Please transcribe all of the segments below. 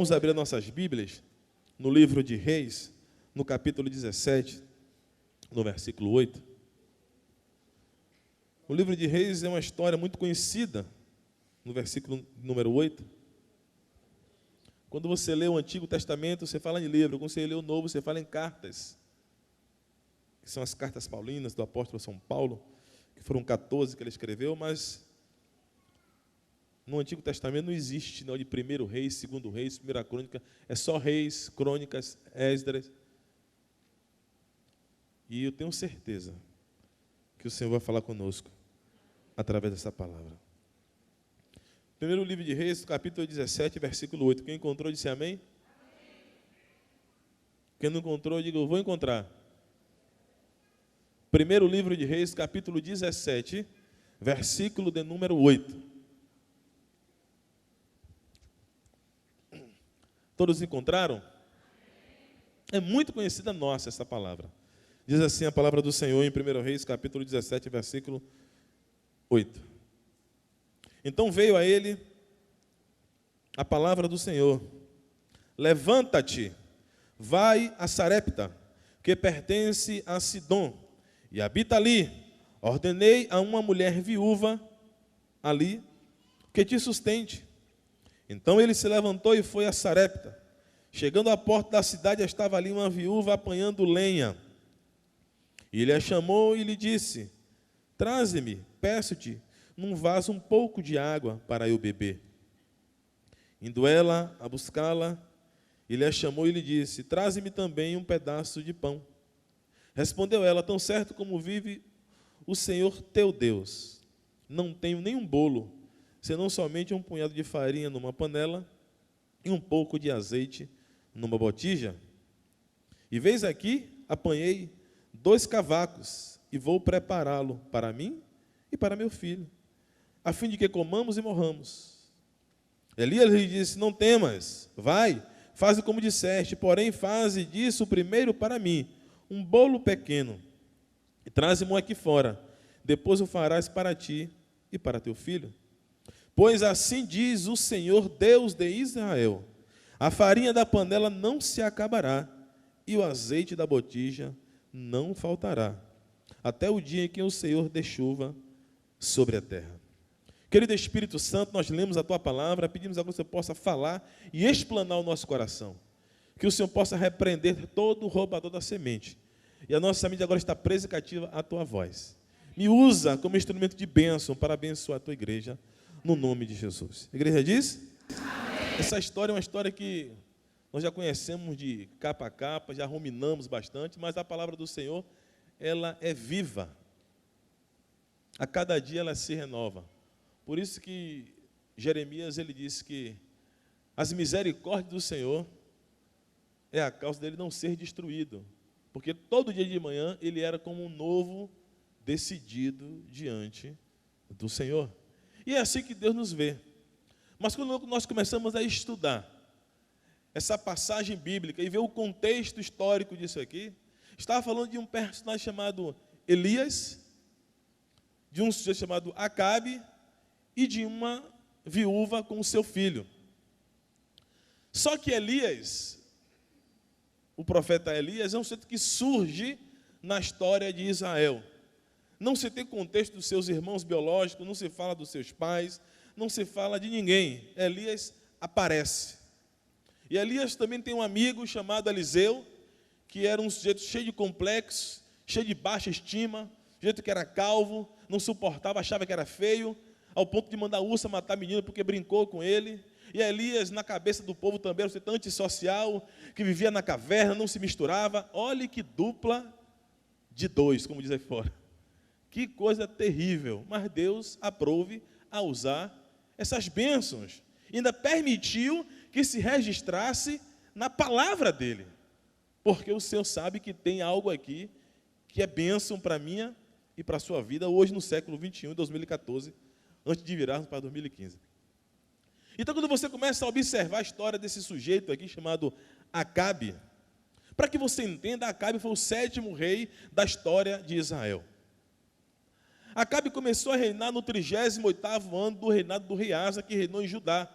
Vamos abrir nossas Bíblias no livro de Reis, no capítulo 17, no versículo 8. O livro de Reis é uma história muito conhecida, no versículo número 8. Quando você lê o Antigo Testamento, você fala em livro. Quando você lê o Novo, você fala em cartas, que são as cartas paulinas do apóstolo São Paulo, que foram 14 que ele escreveu, mas no Antigo Testamento não existe não de primeiro Reis, segundo Reis, primeira crônica, é só Reis, Crônicas, Esdras. E eu tenho certeza que o Senhor vai falar conosco através dessa palavra. Primeiro livro de Reis, capítulo 17, versículo 8. Quem encontrou, disse amém? Amém. Quem não encontrou, diga, eu vou encontrar. Primeiro livro de Reis, capítulo 17, versículo de número 8. Todos encontraram? É muito conhecida nossa essa palavra. Diz assim a palavra do Senhor em 1 Reis, capítulo 17, versículo 8. Então veio a ele a palavra do Senhor: levanta-te, vai a Sarepta, que pertence a Sidom, e habita ali. Ordenei a uma mulher viúva ali que te sustente. Então ele se levantou e foi a Sarepta. Chegando à porta da cidade, estava ali uma viúva apanhando lenha. E ele a chamou e lhe disse: traze-me, peço-te, num vaso um pouco de água para eu beber. Indo ela a buscá-la, ele a chamou e lhe disse: traze-me também um pedaço de pão. Respondeu ela: tão certo como vive o Senhor teu Deus, não tenho nenhum bolo, senão somente um punhado de farinha numa panela e um pouco de azeite numa botija. E veis aqui, apanhei 2 cavacos e vou prepará-lo para mim e para meu filho, a fim de que comamos e morramos. Elias lhe disse: não temas, vai, faze como disseste, porém faze disso primeiro para mim um bolo pequeno, e traze-mo aqui fora, depois o farás para ti e para teu filho. Pois assim diz o Senhor Deus de Israel: a farinha da panela não se acabará, e o azeite da botija não faltará, até o dia em que o Senhor dê chuva sobre a terra. Querido Espírito Santo, nós lemos a Tua palavra, pedimos agora que você possa falar e explanar o nosso coração, que o Senhor possa repreender todo o roubador da semente, e a nossa mente agora está presa e cativa à Tua voz. Me usa como instrumento de bênção para abençoar a Tua igreja, no nome de Jesus. A igreja diz? Amém. Essa história é uma história que nós já conhecemos de capa a capa, já ruminamos bastante, mas a palavra do Senhor, ela é viva. A cada dia ela se renova. Por isso que Jeremias, ele disse que as misericórdias do Senhor é a causa dele não ser destruído, porque todo dia de manhã ele era como um novo decidido diante do Senhor. E é assim que Deus nos vê. Mas quando nós começamos a estudar essa passagem bíblica e ver o contexto histórico disso aqui, estava falando de um personagem chamado Elias, de um sujeito chamado Acabe e de uma viúva com o seu filho. Só que Elias, o profeta Elias, é um sujeito que surge na história de Israel. Não se tem contexto dos seus irmãos biológicos, não se fala dos seus pais, não se fala de ninguém. Elias aparece. E Elias também tem um amigo chamado Eliseu, que era um sujeito cheio de complexos, cheio de baixa estima, sujeito que era calvo, não suportava, achava que era feio, ao ponto de mandar ursa matar menino porque brincou com ele. E Elias, na cabeça do povo também, era um sujeito antissocial, que vivia na caverna, não se misturava. Olhe que dupla de 2, como diz aí fora. Que coisa terrível, mas Deus aprove a usar essas bênçãos. Ainda permitiu que se registrasse na palavra dele. Porque o Senhor sabe que tem algo aqui que é bênção para a minha e para a sua vida, hoje no século 21, 2014, antes de virarmos para 2015. Então, quando você começa a observar a história desse sujeito aqui, chamado Acabe, para que você entenda, Acabe foi o 7º rei da história de Israel. Acabe começou a reinar no 38º ano do reinado do rei Asa, que reinou em Judá.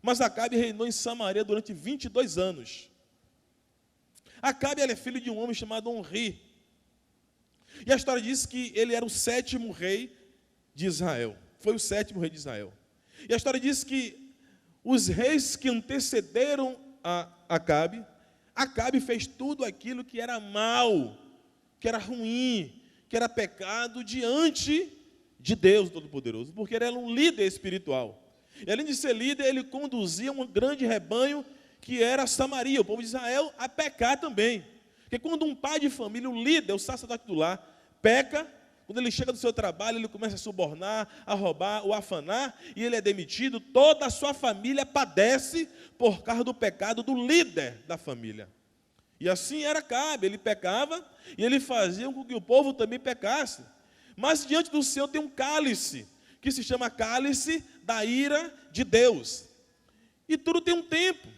Mas Acabe reinou em Samaria durante 22 anos. Acabe é filho de um homem chamado Omri. E a história diz que ele era o 7º rei de Israel. Foi o 7º rei de Israel. E a história diz que os reis que antecederam a Acabe, Acabe fez tudo aquilo que era mal, que era ruim, que era pecado diante de Deus Todo-Poderoso, porque ele era um líder espiritual. E além de ser líder, ele conduzia um grande rebanho que era Samaria, o povo de Israel, a pecar também. Porque quando um pai de família, o líder, o sacerdote do lar, peca, quando ele chega do seu trabalho, ele começa a subornar, a roubar, ou afanar, e ele é demitido, toda a sua família padece por causa do pecado do líder da família. E assim era Acabe, ele pecava e ele fazia com que o povo também pecasse. Mas diante do Senhor tem um cálice, que se chama cálice da ira de Deus. E tudo tem um tempo.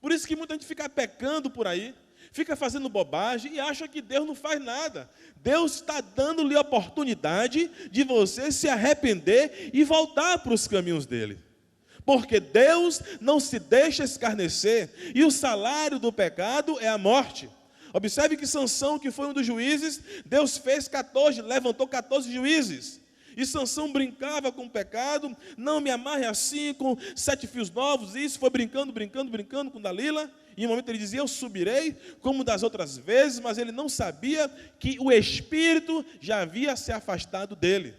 Por isso que muita gente fica pecando por aí, fica fazendo bobagem e acha que Deus não faz nada. Deus está dando-lhe a oportunidade de você se arrepender e voltar para os caminhos dele. Porque Deus não se deixa escarnecer, e o salário do pecado é a morte. Observe que Sansão, que foi um dos juízes, Deus fez 14, levantou 14 juízes. E Sansão brincava com o pecado, não me amarre assim, com 7 fios novos, e isso foi brincando com Dalila. E em um momento ele dizia, eu subirei, como das outras vezes, mas ele não sabia que o Espírito já havia se afastado dele.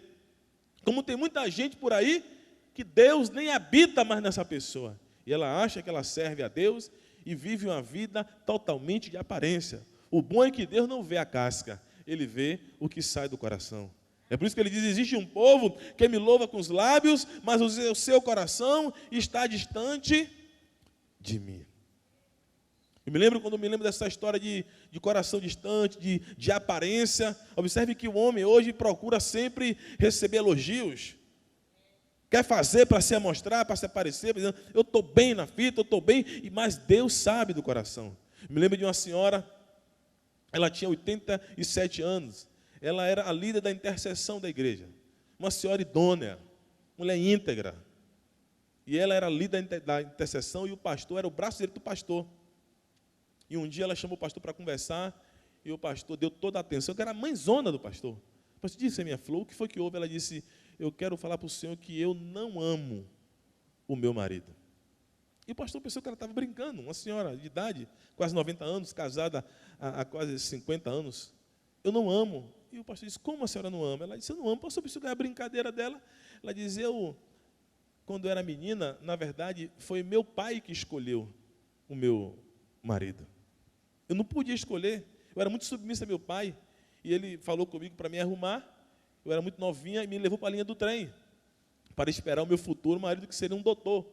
Como tem muita gente por aí, que Deus nem habita mais nessa pessoa. E ela acha que ela serve a Deus e vive uma vida totalmente de aparência. O bom é que Deus não vê a casca, Ele vê o que sai do coração. É por isso que Ele diz, existe um povo que me louva com os lábios, mas o seu coração está distante de mim. Eu me lembro, quando eu me lembro dessa história de coração distante, de aparência, observe que o homem hoje procura sempre receber elogios. Quer fazer para se amostrar, para se aparecer, dizendo, eu estou bem na fita, eu estou bem, mas Deus sabe do coração. Me lembro de uma senhora, ela tinha 87 anos, ela era a líder da intercessão da igreja, uma senhora idônea, mulher íntegra, e ela era a líder da intercessão, e o pastor era o braço direito do pastor. E um dia ela chamou o pastor para conversar, e o pastor deu toda a atenção, que era a mãezona do pastor. O pastor disse, minha flor, o que foi que houve? Ela disse, eu quero falar para o Senhor que eu não amo o meu marido. E o pastor pensou que ela estava brincando, uma senhora de idade, quase 90 anos, casada há quase 50 anos. Eu não amo. E o pastor disse, como a senhora não ama? Ela disse, eu não amo. O pastor pensou que era a brincadeira dela. Ela disse, quando eu era menina, na verdade, foi meu pai que escolheu o meu marido. Eu não podia escolher. Eu era muito submissa a meu pai. E ele falou comigo para me arrumar. Eu era muito novinha e me levou para a linha do trem, para esperar o meu futuro marido, que seria um doutor,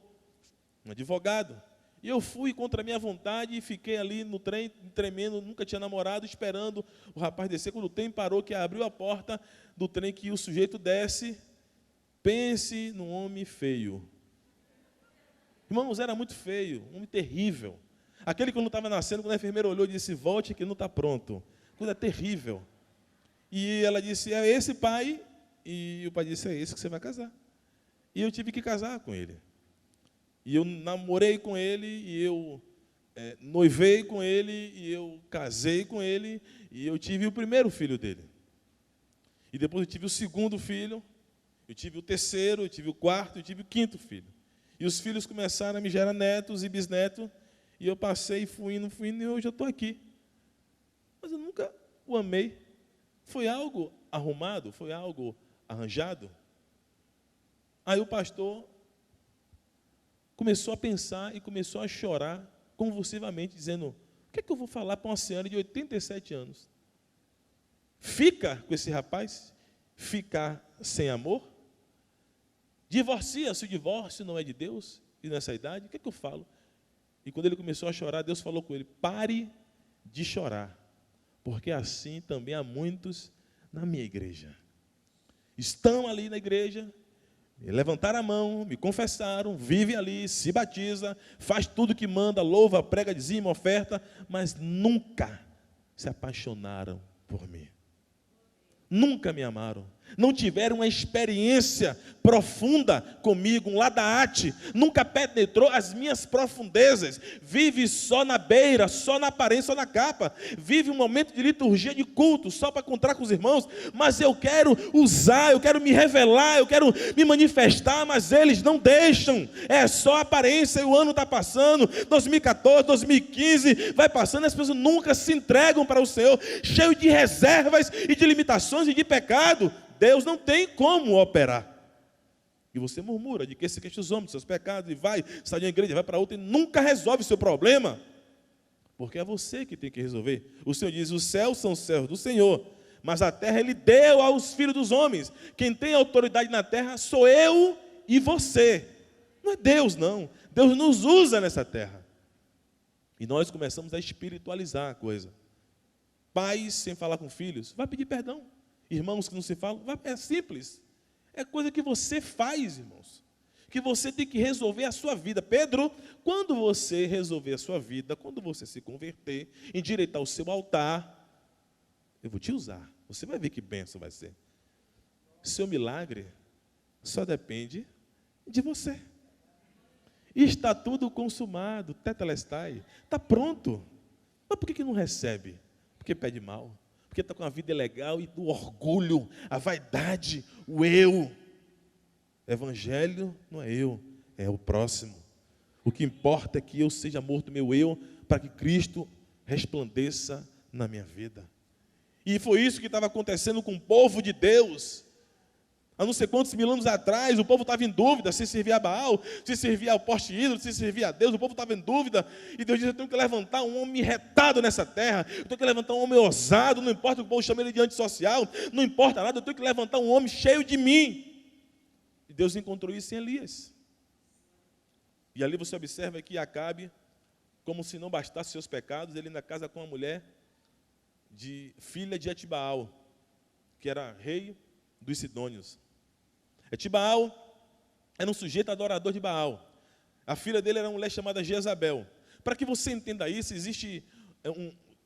um advogado. E eu fui contra a minha vontade e fiquei ali no trem, tremendo, nunca tinha namorado, esperando o rapaz descer. Quando o trem parou, que abriu a porta do trem, que o sujeito desce, pense num homem feio. Irmãos, era muito feio, um homem terrível. Aquele que quando estava nascendo, quando a enfermeira olhou, disse, volte que não está pronto. Coisa terrível. E ela disse, é esse pai? E o pai disse, é esse que você vai casar. E eu tive que casar com ele. E eu namorei com ele, e eu noivei com ele, e eu casei com ele, e eu tive o primeiro filho dele. E depois eu tive o segundo filho, eu tive o terceiro, eu tive o quarto, eu tive o quinto filho. E os filhos começaram a me gerar netos e bisnetos, e eu passei, fui indo, e hoje eu estou aqui. Mas eu nunca o amei. Foi algo arrumado? Foi algo arranjado? Aí o pastor começou a pensar e começou a chorar convulsivamente, dizendo, o que é que eu vou falar para uma senhora de 87 anos? Fica com esse rapaz? Ficar sem amor? Divorcia, se o divórcio não é de Deus, e nessa idade, o que é que eu falo? E quando ele começou a chorar, Deus falou com ele, pare de chorar, porque assim também há muitos na minha igreja. Estão ali na igreja, levantaram a mão, me confessaram, vivem ali, se batiza, faz tudo que manda, louva, prega, dizima, oferta, mas nunca se apaixonaram por mim. Nunca me amaram. não tiveram uma experiência profunda comigo, um ladaate, nunca penetrou as minhas profundezas, vive só na beira, só na aparência, só na capa, vive um momento de liturgia, de culto, só para encontrar com os irmãos, mas eu quero usar, eu quero me revelar, eu quero me manifestar, mas eles não deixam, é só aparência, e o ano está passando, 2014, 2015, vai passando, as pessoas nunca se entregam para o Senhor, cheio de reservas e de limitações e de pecado. Deus não tem como operar. E você murmura de que se queixa os homens dos seus pecados, e vai, sai de uma igreja, vai para outra, e nunca resolve o seu problema. Porque é você que tem que resolver. O Senhor diz, os céus são os céus do Senhor, mas a terra Ele deu aos filhos dos homens. Quem tem autoridade na terra sou eu e você. Não é Deus, não. Deus nos usa nessa terra. E nós começamos a espiritualizar a coisa. Pais sem falar com filhos, vai pedir perdão. Irmãos que não se falam, é simples. É coisa que você faz, irmãos. Que você tem que resolver a sua vida. Pedro, quando você resolver a sua vida, quando você se converter, endireitar o seu altar, eu vou te usar. Você vai ver que bênção vai ser. Seu milagre só depende de você. E está tudo consumado, tetelestai, está pronto. Mas por que não recebe? Porque pede mal. Porque está com a vida legal e do orgulho, a vaidade, o eu. Evangelho não é eu, é o próximo. O que importa é que eu seja morto meu eu, para que Cristo resplandeça na minha vida. E foi isso que estava acontecendo com o povo de Deus. Há não sei quantos mil anos atrás, o povo estava em dúvida se servia a Baal, se servia ao poste ídolo, se servia a Deus. O povo estava em dúvida. E Deus disse, eu tenho que levantar um homem retado nessa terra. Eu tenho que levantar um homem ousado. Não importa o que o povo chama ele de antissocial. Não importa nada. Eu tenho que levantar um homem cheio de mim. E Deus encontrou isso em Elias. E ali você observa que Acabe, como se não bastasse seus pecados, ele ainda casa com uma mulher, filha de Etibaal, que era rei dos Sidônios. Etibaal era um sujeito adorador de Baal. A filha dele era uma mulher chamada Jezabel. Para que você entenda isso, existe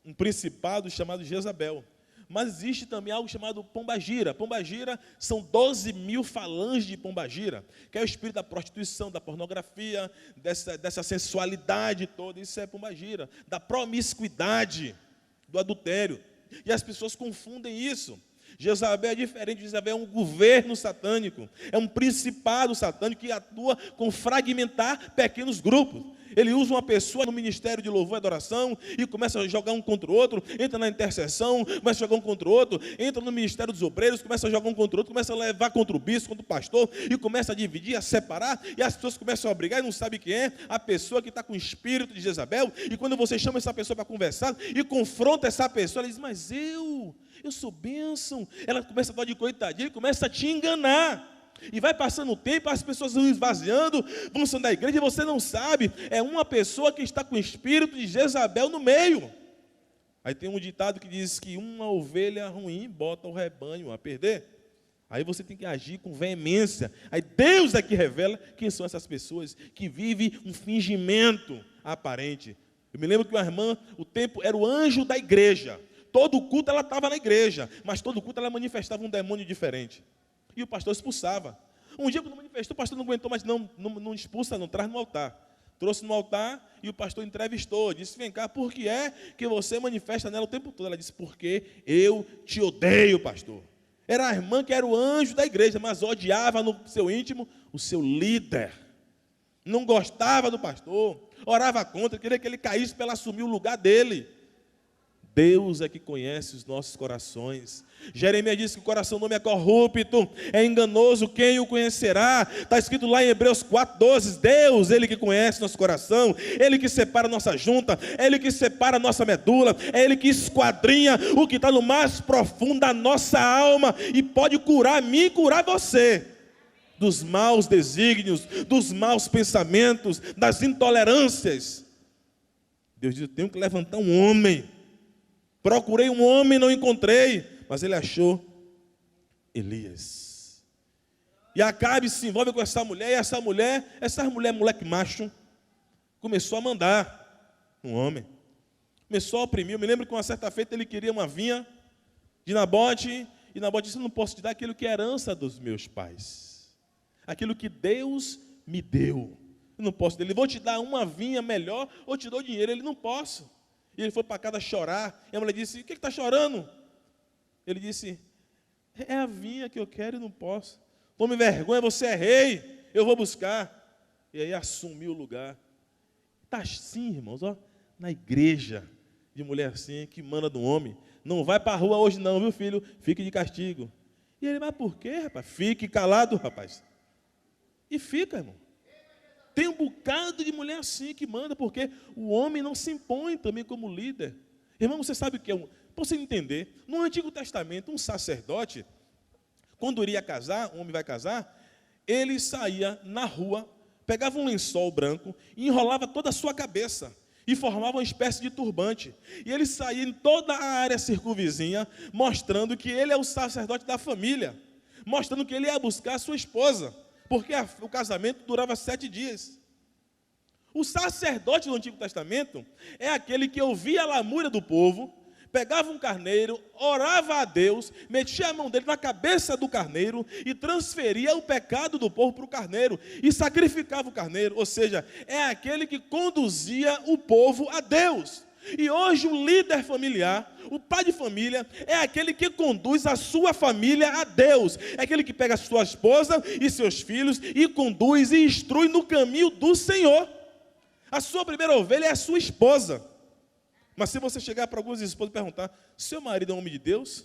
um principado chamado Jezabel. Mas existe também algo chamado Pombagira. Pombagira são 12 mil falanges de Pombagira, que é o espírito da prostituição, da pornografia, dessa sensualidade toda. Isso é Pombagira, da promiscuidade, do adultério. E as pessoas confundem isso. Jezabel é diferente, Jezabel é um governo satânico, é um principado satânico que atua com fragmentar pequenos grupos. Ele usa uma pessoa no ministério de louvor e adoração e começa a jogar um contra o outro, entra na intercessão, começa a jogar um contra o outro, entra no ministério dos obreiros, começa a jogar um contra o outro, começa a levar contra o bispo, contra o pastor, e começa a dividir, a separar, e as pessoas começam a brigar e não sabem quem é a pessoa que está com o espírito de Jezabel. E quando você chama essa pessoa para conversar e confronta essa pessoa, ela diz, mas eu sou bênção. Ela começa a falar de coitadinha e começa a te enganar. E vai passando o tempo, as pessoas vão esvaziando, vão saindo da igreja e você não sabe. É uma pessoa que está com o espírito de Jezabel no meio. Aí tem um ditado que diz que uma ovelha ruim bota o rebanho a perder. Aí você tem que agir com veemência. Aí Deus é que revela quem são essas pessoas que vivem um fingimento aparente. Eu me lembro que uma irmã, o tempo era o anjo da igreja. Todo culto ela estava na igreja, mas todo culto ela manifestava um demônio diferente. E o pastor expulsava. Um dia, quando manifestou, o pastor não aguentou, mas não expulsa, não, traz no altar. Trouxe no altar e o pastor entrevistou. Disse, vem cá, por que é que você manifesta nela o tempo todo? Ela disse, porque eu te odeio, pastor. Era a irmã que era o anjo da igreja, mas odiava no seu íntimo o seu líder. Não gostava do pastor, orava contra, queria que ele caísse para ela assumir o lugar dele. Deus é que conhece os nossos corações. Jeremias disse que o coração do homem é corrupto, é enganoso, quem o conhecerá? Está escrito lá em Hebreus 4:12, Deus, Ele que conhece nosso coração, Ele que separa a nossa junta, Ele que separa a nossa medula, é Ele que esquadrinha o que está no mais profundo da nossa alma e pode curar a mim e curar você dos maus desígnios, dos maus pensamentos, das intolerâncias. Deus diz, eu tenho que levantar um homem. Procurei um homem, não encontrei, mas ele achou Elias. E Acabe se envolve com essa mulher, e essa mulher, moleque macho, começou a mandar um homem. Começou a oprimir. Eu me lembro que uma certa feita ele queria uma vinha de Nabote, E Nabote disse: eu não posso te dar aquilo que é herança dos meus pais, aquilo que Deus me deu. Eu não posso. Ele: vou te dar uma vinha melhor ou te dou dinheiro. Ele: não posso. E ele foi para casa chorar. E a mulher disse: o que está chorando? Ele disse: é a vinha que eu quero e não posso. Tome vergonha, você é rei, eu vou buscar. E aí assumiu o lugar. Está assim, irmãos, ó, na igreja, de mulher assim, que manda do homem. Não vai para a rua hoje não, viu, filho? Fique de castigo. E ele: mas por quê, rapaz? Fique calado, rapaz. E fica, irmão. Tem um bocado de mulher assim que manda, porque o homem não se impõe também como líder. Irmão, você sabe o que é? Para você entender, no Antigo Testamento, um sacerdote, quando iria casar, um homem vai casar, ele saía na rua, pegava um lençol branco e enrolava toda a sua cabeça e formava uma espécie de turbante. E ele saía em toda a área circunvizinha, mostrando que ele é o sacerdote da família, mostrando que ele ia buscar a sua esposa, porque o casamento durava 7 dias. O sacerdote do Antigo Testamento é aquele que ouvia a lamúria do povo, pegava um carneiro, orava a Deus, metia a mão dele na cabeça do carneiro e transferia o pecado do povo para o carneiro e sacrificava o carneiro. Ou seja, é aquele que conduzia o povo a Deus. E hoje o líder familiar, o pai de família, é aquele que conduz a sua família a Deus. É aquele que pega a sua esposa e seus filhos e conduz e instrui no caminho do Senhor. A sua primeira ovelha é a sua esposa. Mas se você chegar para algumas esposas e perguntar: seu marido é um homem de Deus?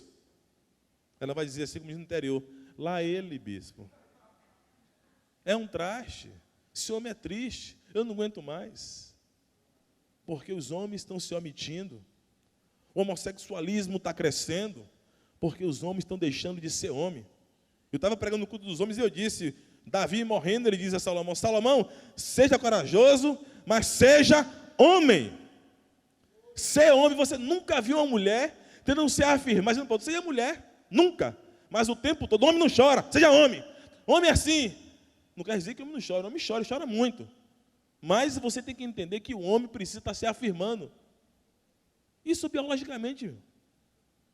Ela vai dizer assim, como diz no interior: lá ele, bispo. É um traste. Esse homem é triste. Eu não aguento mais. Porque os homens estão se omitindo. O homossexualismo está crescendo, porque os homens estão deixando de ser homem. Eu estava pregando no culto dos homens e eu disse: Davi morrendo, ele diz a Salomão: Salomão, seja corajoso, mas seja homem. Ser homem, você nunca viu uma mulher tentando se afirmar, não pode ser mulher, nunca. Mas o tempo todo, homem não chora, seja homem. Homem é assim. Não quer dizer que o homem não chora, o homem chora, chora muito. Mas você tem que entender que o homem precisa estar se afirmando. Isso biologicamente.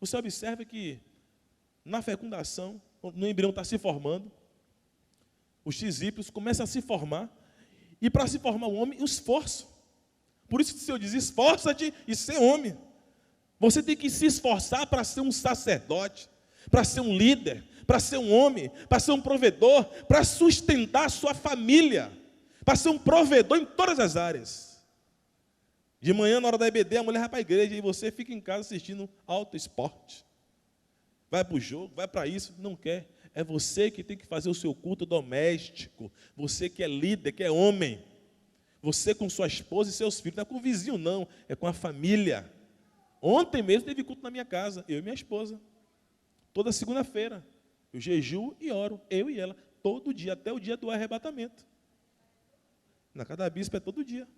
Você observa que na fecundação, no embrião está se formando, os tisípios começam a se formar, e para se formar o homem, o esforço. Por isso que o Senhor diz: esforça-te e ser homem. Você tem que se esforçar para ser um sacerdote, para ser um líder, para ser um homem, para ser um provedor, para sustentar a sua família, para ser um provedor em todas as áreas. De manhã, na hora da EBD, a mulher vai para a igreja e você fica em casa assistindo alto esporte. Vai para o jogo, vai para isso, não quer. É você que tem que fazer o seu culto doméstico. Você que é líder, que é homem. Você com sua esposa e seus filhos. Não é com o vizinho, não. É com a família. Ontem mesmo teve culto na minha casa, eu e minha esposa. Toda segunda-feira. Eu jejuo e oro, eu e ela. Todo dia, até o dia do arrebatamento. Na casa da bispa é todo dia.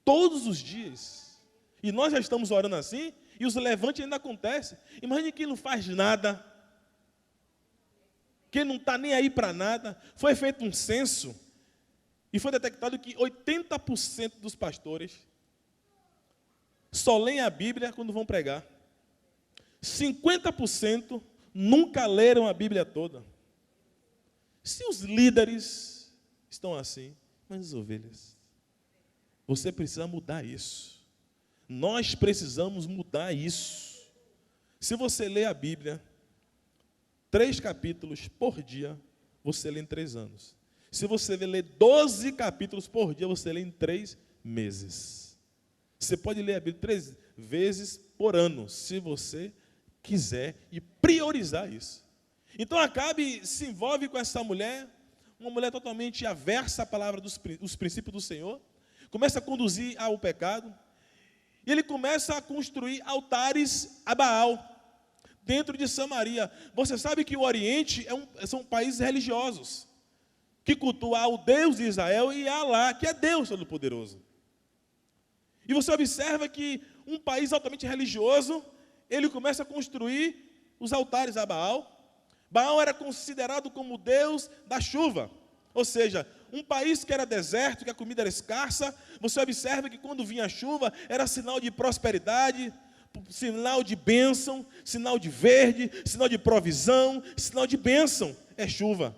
Todos os dias. E nós já estamos orando assim, e os levantes ainda acontecem. Imagine quem não faz nada. Quem não está nem aí para nada. Foi feito um censo, e foi detectado que 80% dos pastores só leem a Bíblia quando vão pregar. 50% nunca leram a Bíblia toda. Se os líderes estão assim, mas as ovelhas, você precisa mudar isso. Nós precisamos mudar isso. Se você lê a Bíblia, 3 capítulos por dia, você lê em 3 anos. Se você ler 12 capítulos por dia, você lê em 3 meses. Você pode ler a Bíblia 3 vezes por ano, se você quiser, e priorizar isso. Então Acabe se envolve com essa mulher, uma mulher totalmente aversa à palavra dos princípios do Senhor, começa a conduzir ao pecado, e ele começa a construir altares a Baal, dentro de Samaria. Você sabe que o Oriente são países religiosos, que cultuam ao Deus de Israel e a Alá, que é Deus Todo-Poderoso. E você observa que um país altamente religioso, ele começa a construir os altares a Baal. Baal era considerado como o Deus da chuva. Ou seja, um país que era deserto, que a comida era escassa, você observa que quando vinha a chuva, era sinal de prosperidade, sinal de bênção, sinal de verde, sinal de provisão, sinal de bênção, é chuva.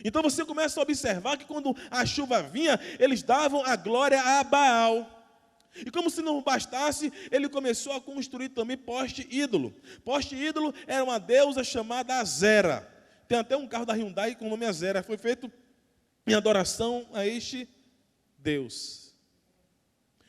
Então você começa a observar que quando a chuva vinha, eles davam a glória a Baal. E como se não bastasse, ele começou a construir também poste ídolo. Poste ídolo era uma deusa chamada Azera. Tem até um carro da Hyundai com o nome Azera. Foi feito em adoração a este Deus.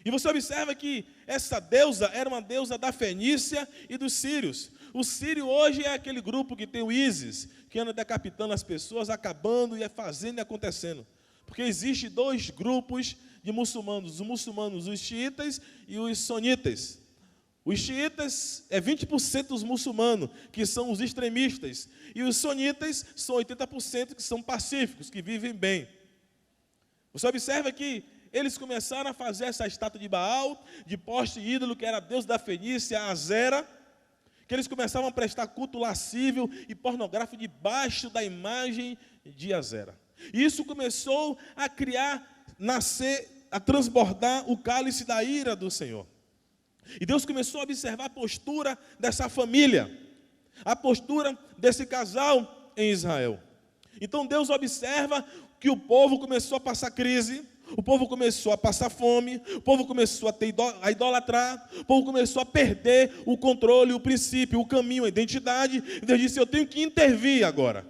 E você observa que essa deusa era uma deusa da Fenícia e dos sírios. O sírio hoje é aquele grupo que tem o ISIS, que anda decapitando as pessoas, acabando e fazendo e acontecendo. Porque existem dois grupos de muçulmanos, os muçulmanos, os xiitas e os sunitas. Os xiitas é 20% dos muçulmanos, que são os extremistas, e os sunitas são 80% que são pacíficos, que vivem bem. Você observa que eles começaram a fazer essa estátua de Baal, de poste ídolo, que era deus da Fenícia, Azera, que eles começavam a prestar culto lascívio e pornográfico debaixo da imagem de Azera. E isso começou a criar, a transbordar o cálice da ira do Senhor. E Deus começou a observar a postura dessa família, a postura desse casal em Israel. Então Deus observa que o povo começou a passar crise, o povo começou a passar fome, o povo começou a idolatrar, o povo começou a perder o controle, o princípio, o caminho, a identidade. E Deus disse, eu tenho que intervir agora.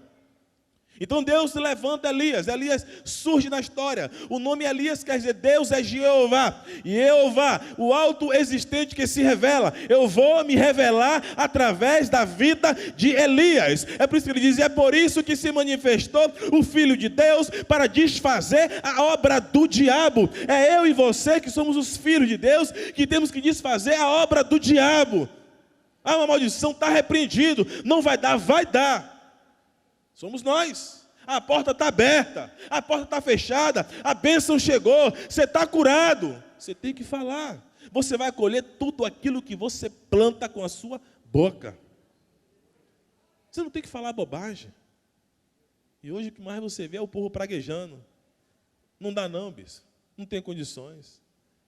Então Deus levanta Elias. Elias surge na história. O nome Elias quer dizer Deus é Jeová. E Jeová, o alto existente que se revela. Eu vou me revelar através da vida de Elias. É por isso que ele diz, é por isso que se manifestou o Filho de Deus para desfazer a obra do diabo. É eu e você que somos os filhos de Deus que temos que desfazer a obra do diabo. Ah, uma maldição, está repreendido. Não vai dar, vai dar. Somos nós. A porta está aberta, a porta está fechada, a bênção chegou, você está curado. Você tem que falar. Você vai colher tudo aquilo que você planta com a sua boca. Você não tem que falar bobagem. E hoje o que mais você vê é o povo praguejando. Não dá não, bispo. Não tem condições.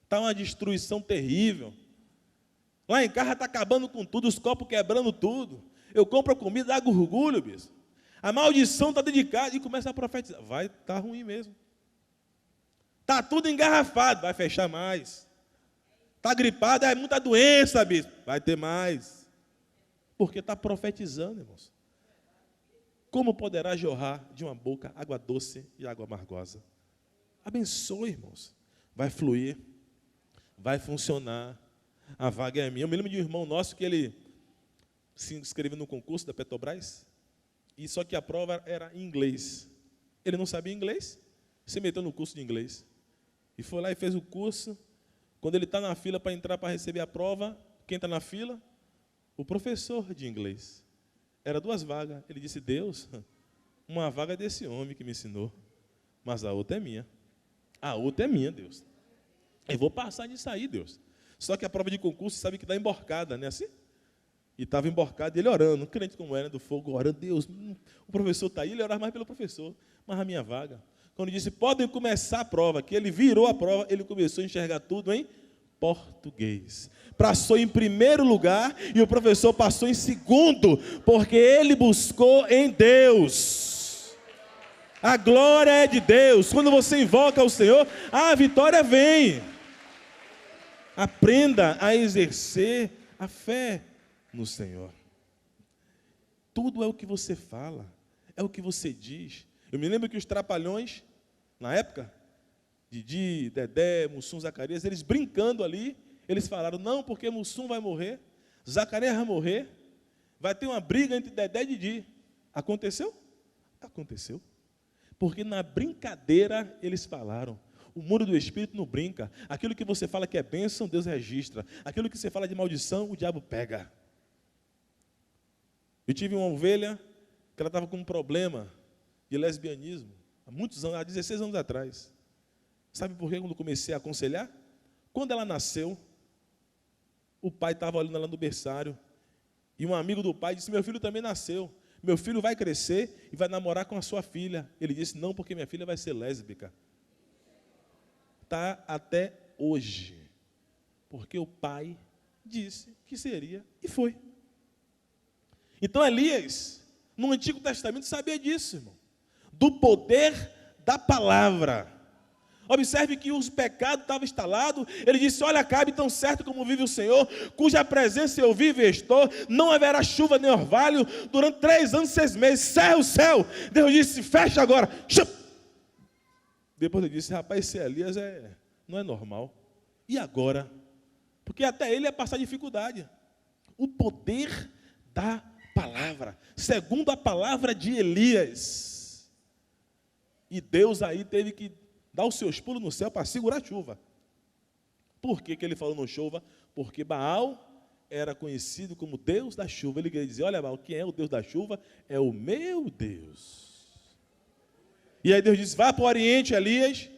Está uma destruição terrível. Lá em casa está acabando com tudo, os copos quebrando tudo. Eu compro a comida, dá orgulho, bispo. A maldição está dedicada e começa a profetizar. Vai estar ruim mesmo. Está tudo engarrafado, vai fechar mais. Está gripado, é muita doença, bispo. Vai ter mais. Porque está profetizando, irmãos. Como poderá jorrar de uma boca água doce e água amargosa? Abençoe, irmãos. Vai fluir. Vai funcionar. A vaga é minha. Eu me lembro de um irmão nosso que ele se inscreveu no concurso da Petrobras. E só que a prova era em inglês. Ele não sabia inglês, se meteu no curso de inglês. E foi lá e fez o curso. Quando ele está na fila para entrar para receber a prova, quem está na fila? O professor de inglês. Era 2 vagas. Ele disse, Deus, uma vaga é desse homem que me ensinou, mas a outra é minha. A outra é minha, Deus. Eu vou passar disso aí, Deus. Só que a prova de concurso, sabe que dá emborcada, não é assim? E estava emborcado, ele orando, crente como era, do fogo, orando, Deus, o professor está aí, ele orava mais pelo professor, mas a minha vaga. Quando disse, podem começar a prova, que ele virou a prova, ele começou a enxergar tudo em português. Passou em primeiro lugar e o professor passou em segundo, porque ele buscou em Deus. A glória é de Deus. Quando você invoca o Senhor, a vitória vem. Aprenda a exercer a fé no Senhor. Tudo é o que você fala, é o que você diz. Eu me lembro que os trapalhões, na época, Didi, Dedé, Mussum, Zacarias, eles brincando ali, eles falaram, não, porque Mussum vai morrer, Zacarias vai morrer, vai ter uma briga entre Dedé e Didi. Aconteceu? Aconteceu. Porque na brincadeira eles falaram. O mundo do Espírito não brinca. Aquilo que você fala que é bênção, Deus registra. Aquilo que você fala de maldição, o diabo pega. Eu tive uma ovelha que ela estava com um problema de lesbianismo, há muitos anos, há 16 anos atrás. Sabe por quê? Quando comecei a aconselhar? Quando ela nasceu, o pai estava olhando ela no berçário, e um amigo do pai disse, meu filho também nasceu, meu filho vai crescer e vai namorar com a sua filha. Ele disse, não, porque minha filha vai ser lésbica. Está até hoje, porque o pai disse que seria e foi. Então Elias, no Antigo Testamento, sabia disso, irmão, do poder da palavra. Observe que os pecados estavam instalados. Ele disse: olha, Acabe, tão certo como vive o Senhor, cuja presença eu vivo e estou, não haverá chuva nem orvalho durante 3 anos e 6 meses. Cerra o céu. Deus disse: fecha agora. Depois ele disse: rapaz, esse Elias não é normal. E agora? Porque até ele ia passar dificuldade. O poder da palavra, segundo a palavra de Elias. E Deus aí teve que dar os seus pulos no céu para segurar a chuva. Por que ele falou não chova? Porque Baal era conhecido como Deus da chuva. Ele queria dizer: olha, Baal, quem é o Deus da chuva? É o meu Deus. E aí Deus disse: vá para o Oriente, Elias,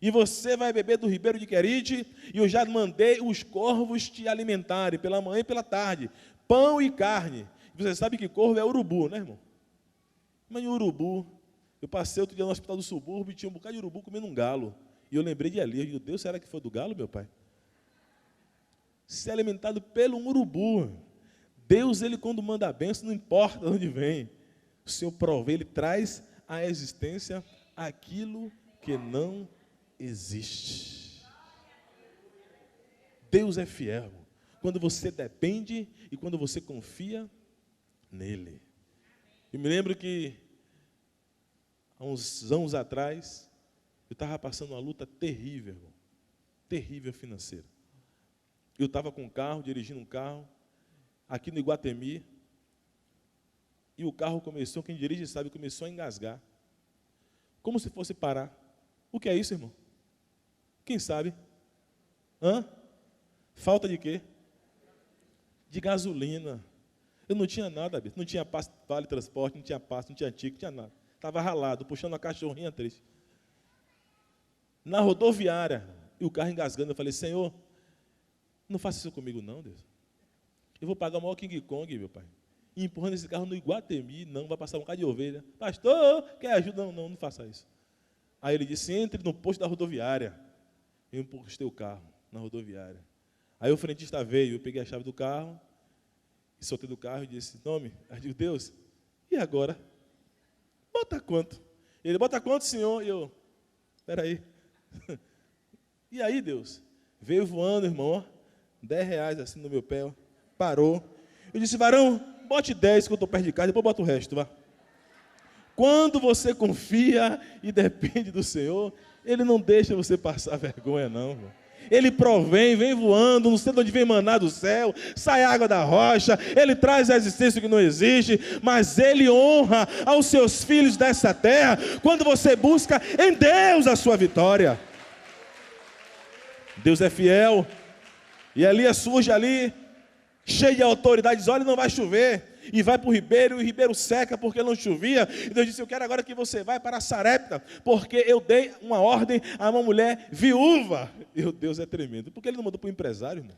e você vai beber do ribeiro de Querite, e eu já mandei os corvos te alimentarem, pela manhã e pela tarde, pão e carne. Você sabe que corvo é urubu, né, irmão? Mas urubu, eu passei outro dia no hospital do subúrbio e tinha um bocado de urubu comendo um galo. E eu lembrei de Elias, meu Deus, será que foi do galo, meu pai? Ser alimentado pelo urubu. Deus, ele quando manda a bênção, não importa de onde vem. O Senhor provê, ele traz à existência aquilo que não existe. Deus é fiel quando você depende e quando você confia nele. Eu me lembro que há uns anos atrás eu estava passando uma luta terrível, irmão, terrível financeira. Eu estava com um carro, dirigindo um carro aqui no Iguatemi, e o carro começou, quem dirige sabe, começou a engasgar, como se fosse parar. O que é isso, irmão? Quem sabe? Falta de quê? De gasolina. Eu não tinha nada, não tinha passe, vale transporte, não tinha passe, não tinha ticket, não tinha nada. Estava ralado, puxando uma cachorrinha triste. Na rodoviária, e o carro engasgando, eu falei: Senhor, não faça isso comigo não, Deus. Eu vou pagar o maior King Kong, meu pai. E empurrando esse carro no Iguatemi, não, vai passar um bocado de ovelha. Pastor, quer ajuda? Não faça isso. Aí ele disse: entre no posto da rodoviária. Eu empurrei o carro na rodoviária. Aí o frentista veio, eu peguei a chave do carro, e soltei do carro e disse: nome. Aí eu digo: Deus, e agora? Bota quanto? Ele: bota quanto, senhor? E eu: espera aí. E aí, Deus? Veio voando, irmão, R$10 assim no meu pé, ó, parou. Eu disse: varão, bote 10 que eu estou perto de casa, depois bota o resto, vá. Quando você confia e depende do Senhor, Ele não deixa você passar vergonha, não, irmão. Ele provém, vem voando, não sei de onde vem maná do céu, sai água da rocha, Ele traz a existência que não existe, mas Ele honra aos seus filhos dessa terra, quando você busca em Deus a sua vitória. Deus é fiel, e Elias surge ali, cheio de autoridade, diz: olha, não vai chover, e vai para o ribeiro, e o ribeiro seca porque não chovia. E Deus disse: eu quero agora que você vá para Sarepta, porque eu dei uma ordem a uma mulher viúva. E Deus é tremendo, porque Ele não mandou para o empresário, irmão,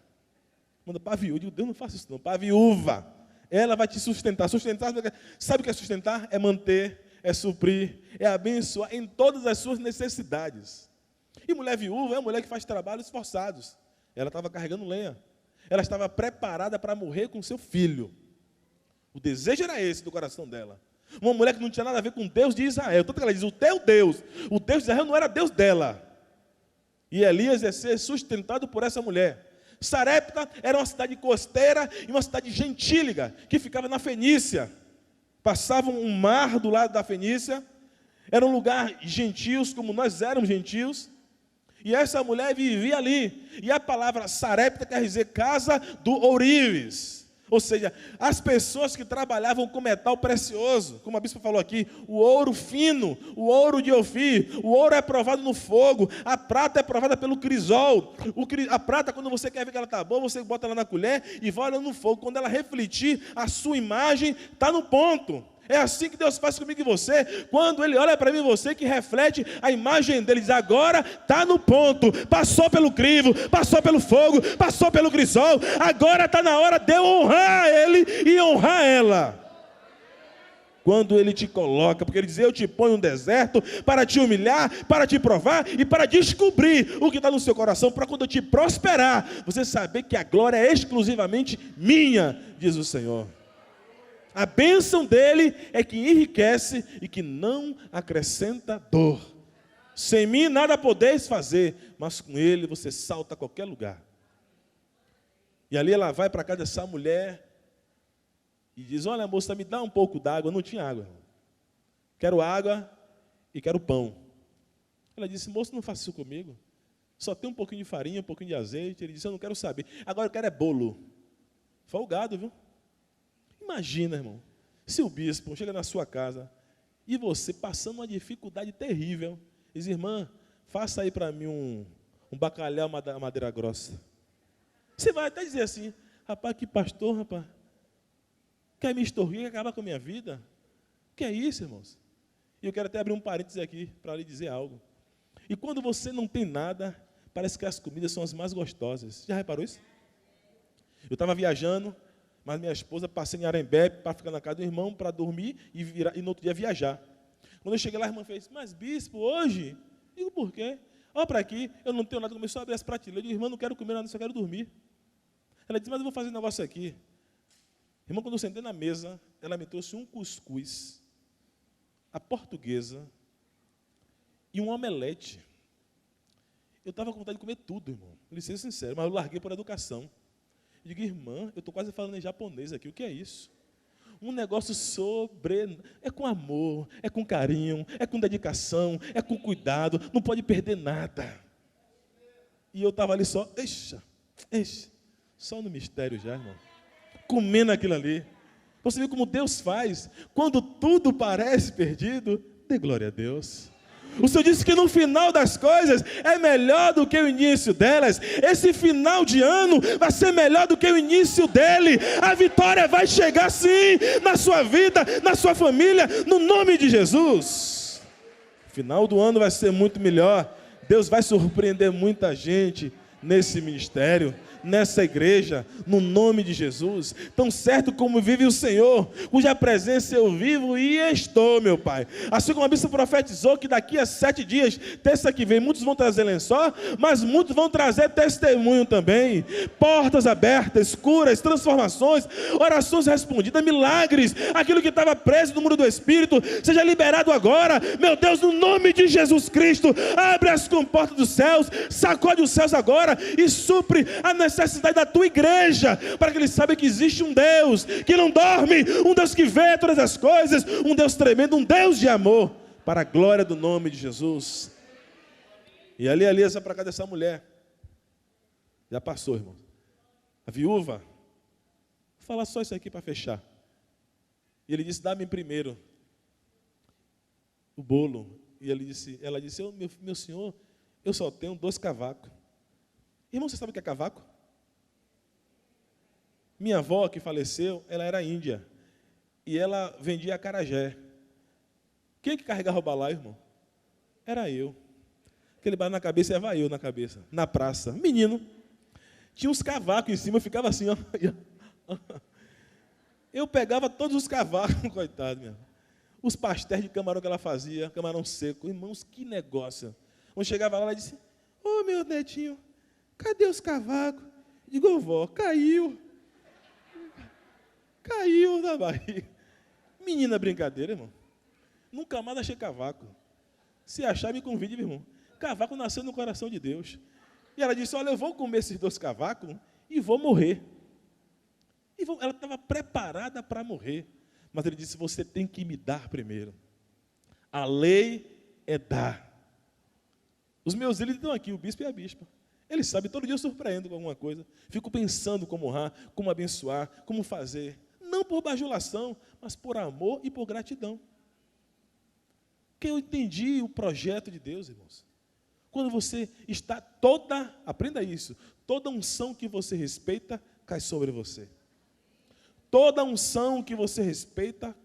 manda para a viúva. Eu digo: Deus, não faça isso não, para a viúva, ela vai te sustentar. Sustentar, sabe o que é sustentar? É manter, é suprir, é abençoar em todas as suas necessidades. E mulher viúva é uma mulher que faz trabalhos forçados. Ela estava carregando lenha, ela estava preparada para morrer com seu filho. O desejo era esse do coração dela. Uma mulher que não tinha nada a ver com Deus de Israel. Tanto que ela diz: o teu Deus, o Deus de Israel não era Deus dela. E Elias ia ser sustentado por essa mulher. Sarepta era uma cidade costeira e uma cidade gentílica, que ficava na Fenícia. Passava um mar do lado da Fenícia. Era um lugar gentios, como nós éramos gentios. E essa mulher vivia ali. E a palavra Sarepta quer dizer casa do ourives. Ou seja, as pessoas que trabalhavam com metal precioso, como a bispa falou aqui, o ouro fino, o ouro de Ofir, o ouro é provado no fogo, a prata é provada pelo crisol. A prata, quando você quer ver que ela está boa, você bota ela na colher e vai olhando no fogo. Quando ela refletir, a sua imagem está no ponto. É assim que Deus faz comigo e você, quando Ele olha para mim e você, que reflete a imagem dele, diz: agora está no ponto, passou pelo crivo, passou pelo fogo, passou pelo crisol, agora está na hora de eu honrar Ele e honrar ela. quando Ele te coloca, porque Ele diz, eu te ponho no deserto para te humilhar, para te provar e para descobrir o que está no seu coração, para quando eu te prosperar, você saber que a glória é exclusivamente minha, diz o Senhor. A bênção dEle é que enriquece e que não acrescenta dor. Sem mim nada podeis fazer, mas com Ele você salta a qualquer lugar. E ali ela vai para casa dessa mulher e diz, olha moça, me dá um pouco d'água. Não tinha água, irmão. Quero água e quero pão. Ela disse, moço, não faça isso comigo. Só tem um pouquinho de farinha, um pouquinho de azeite. Ele disse, eu não quero saber. Agora eu quero é bolo. Folgado, viu? Imagina, irmão, se o bispo chega na sua casa e você passando uma dificuldade terrível, diz, irmã, faça aí para mim um bacalhau madeira grossa. Você vai até dizer assim, rapaz, que pastor, rapaz, quer me extorquir, quer acabar com a minha vida? Que é isso, irmãos? E eu quero até abrir um parênteses aqui para lhe dizer algo. E quando você não tem nada, parece que as comidas são as mais gostosas. Já reparou isso? Eu estava viajando, mas minha esposa passei em Arembé para ficar na casa do irmão, para dormir e no outro dia viajar. Quando eu cheguei lá, a irmã fez, mas bispo, hoje? Digo, por quê? Olha para aqui, eu não tenho nada, começou a abrir as prateleiras. Eu digo, irmã, não quero comer nada, só quero dormir. Ela disse, mas eu vou fazer um negócio aqui. Irmão, quando eu sentei na mesa, ela me trouxe um cuscuz, a portuguesa, e um omelete. Eu estava com vontade de comer tudo, irmão. Vou ser sincero, mas eu larguei por educação. Eu digo, irmã, eu estou quase falando em japonês aqui, o que é isso? Um negócio é com amor, é com carinho, é com dedicação, é com cuidado, não pode perder nada. E eu estava ali só, só no mistério já, irmão. Comendo aquilo ali. Você vê como Deus faz. Quando tudo parece perdido, dê glória a Deus. O Senhor disse que no final das coisas é melhor do que o início delas. Esse final de ano vai ser melhor do que o início dele. A vitória vai chegar sim, na sua vida, na sua família, no nome de Jesus. O final do ano vai ser muito melhor. Deus vai surpreender muita gente nesse ministério, nessa igreja, no nome de Jesus. Tão certo como vive o Senhor, cuja presença eu vivo e estou, meu Pai. Assim como a Bíblia profetizou que daqui a 7 dias, terça que vem, muitos vão trazer lençol, mas muitos vão trazer testemunho também. Portas abertas, curas, transformações, orações respondidas, milagres, aquilo que estava preso no muro do Espírito, seja liberado agora, meu Deus, no nome de Jesus Cristo. Abre as comportas dos céus, sacode os céus agora e supre a necessidade da tua igreja, para que eles saibam que existe um Deus que não dorme, um Deus que vê todas as coisas, um Deus tremendo, um Deus de amor, para a glória do nome de Jesus. E ali, essa para cá dessa mulher, já passou, irmão. A viúva, vou falar só isso aqui para fechar. E ele disse, dá-me primeiro o bolo. E ela disse, meu senhor, eu só tenho 2 cavacos. Irmão, você sabe o que é cavaco? Minha avó, que faleceu, ela era índia. E ela vendia acarajé. Quem que carregava o balaio, irmão? Era eu. Aquele balaio na cabeça, era eu na cabeça. Na praça. Menino. Tinha uns cavacos em cima, eu ficava assim, ó. Eu pegava todos os cavacos, coitado, meu. Os pastéis de camarão que ela fazia, camarão seco. Irmãos, que negócio. Quando chegava lá, ela disse, ô meu netinho, cadê os cavacos? Digo, vó, caiu. Caiu da barriga. Menina brincadeira, irmão. Nunca mais achei cavaco. Se achar, me convide, meu irmão. Cavaco nasceu no coração de Deus. E ela disse, olha, eu vou comer esses 2 cavacos e vou morrer. Ela estava preparada para morrer. Mas ele disse, você tem que me dar primeiro. A lei é dar. Os meus líderes estão aqui, o bispo e a bispa. Eles sabem, todo dia eu surpreendo com alguma coisa. Fico pensando como honrar, como abençoar, como fazer. Não por bajulação, mas por amor e por gratidão. Porque eu entendi o projeto de Deus, irmãos. Quando você está aprenda isso, toda unção que você respeita, cai sobre você. Toda unção que você respeita,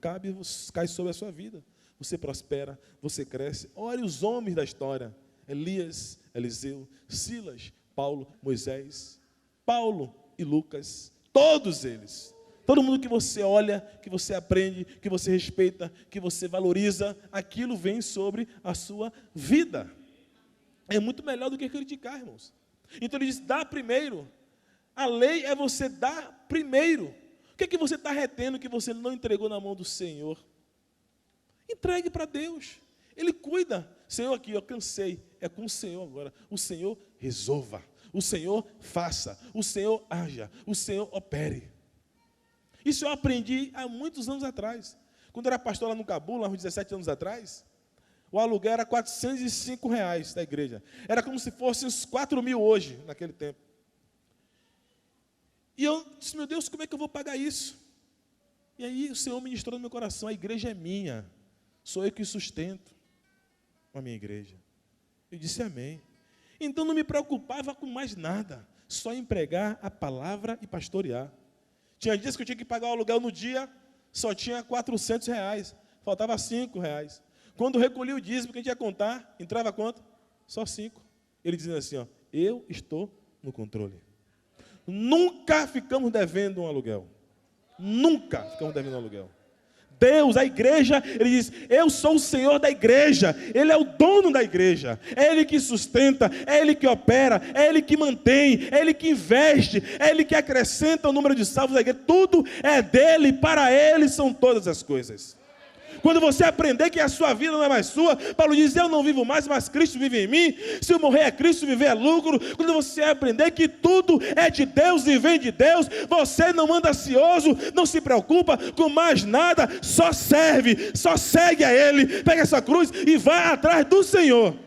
cai sobre a sua vida. Você prospera, você cresce. Olhe os homens da história. Elias, Eliseu, Silas, Paulo, Moisés, Paulo e Lucas, todos eles Todo mundo que você olha, que você aprende, que você respeita, que você valoriza, aquilo vem sobre a sua vida. É muito melhor do que criticar, irmãos. Então ele diz, dá primeiro. A lei é você dar primeiro. O que é que você está retendo que você não entregou na mão do Senhor? Entregue para Deus. Ele cuida. Senhor, aqui eu cansei. É com o Senhor agora. O Senhor resolva. O Senhor faça. O Senhor haja. O Senhor opere. Isso eu aprendi há muitos anos atrás. Quando eu era pastor lá no Cabula, há uns 17 anos atrás, o aluguel era R$405 da igreja. Era como se fosse uns 4.000 hoje, naquele tempo. E eu disse, meu Deus, como é que eu vou pagar isso? E aí o Senhor ministrou no meu coração, a igreja é minha. Sou eu que sustento a minha igreja. Eu disse amém. Então não me preocupava com mais nada, só em pregar a palavra e pastorear. Tinha dias que eu tinha que pagar o aluguel no dia, só tinha R$400, faltava R$5. Quando eu recolhi o dízimo que a gente ia contar, entrava quanto? Só 5. Ele dizia assim, ó, eu estou no controle. Nunca ficamos devendo um aluguel. Nunca ficamos devendo um aluguel. Deus, a igreja, ele diz, eu sou o Senhor da igreja, Ele é o dono da igreja, é Ele que sustenta, é Ele que opera, é Ele que mantém, é Ele que investe, é Ele que acrescenta o número de salvos da igreja, tudo é dEle, para Ele são todas as coisas. Quando você aprender que a sua vida não é mais sua, Paulo diz, eu não vivo mais, mas Cristo vive em mim. Se eu morrer é Cristo, viver é lucro. Quando você aprender que tudo é de Deus e vem de Deus, você não anda ansioso, não se preocupa com mais nada, só serve, só segue a Ele, pega essa cruz e vai atrás do Senhor.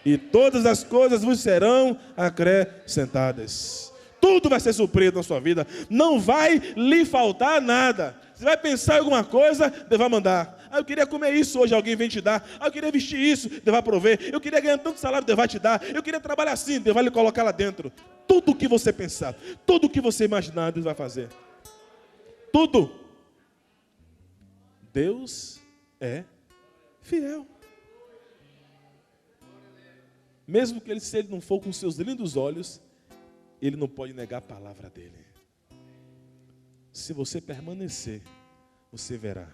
E todas as coisas vos serão acrescentadas. Tudo vai ser suprido na sua vida, não vai lhe faltar nada. Você vai pensar em alguma coisa, Deus vai mandar. Ah, eu queria comer isso hoje, alguém vem te dar. Ah, eu queria vestir isso, Deus vai prover. Eu queria ganhar tanto salário, Deus vai te dar. Eu queria trabalhar assim, Deus vai lhe colocar lá dentro. Tudo o que você pensar, tudo o que você imaginar, Deus vai fazer. Tudo. Deus é fiel. Mesmo que se ele não for com seus lindos olhos, ele não pode negar a palavra dele. Se você permanecer, você verá